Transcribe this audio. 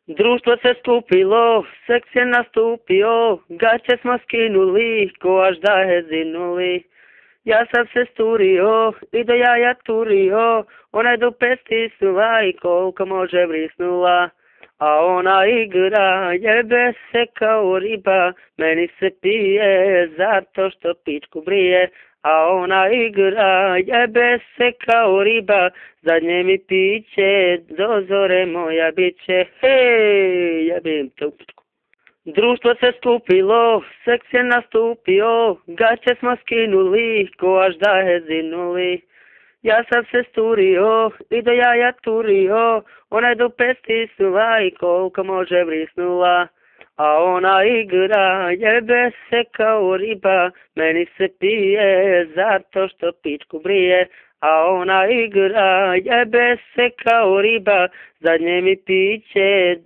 Društvo se skupilo, seks je nastupio, gaće smo skinuli, kož da je zinuli. Ja sam se sturio i do jaja turio, ona je do pesti sula i koliko može vrisnula. A ona igra, jebe se kao riba, meni se pije zato što pičku brije. A ona igra, jebe se kao riba, zadnje mi piće, do zore moja biće, hej, jebim te u pičku. Društvo se skupilo, seks je nastupio, gaće smo skinuli, kož da je zinuli. Ja sam se sturio i do jaja turio, ona je do pesti sula i koliko može vrisnula. A ona igra, jebe se kao riba, meni se pije zato što pičku brije. A ona igra, jebe se kao riba, zadnje mi piće,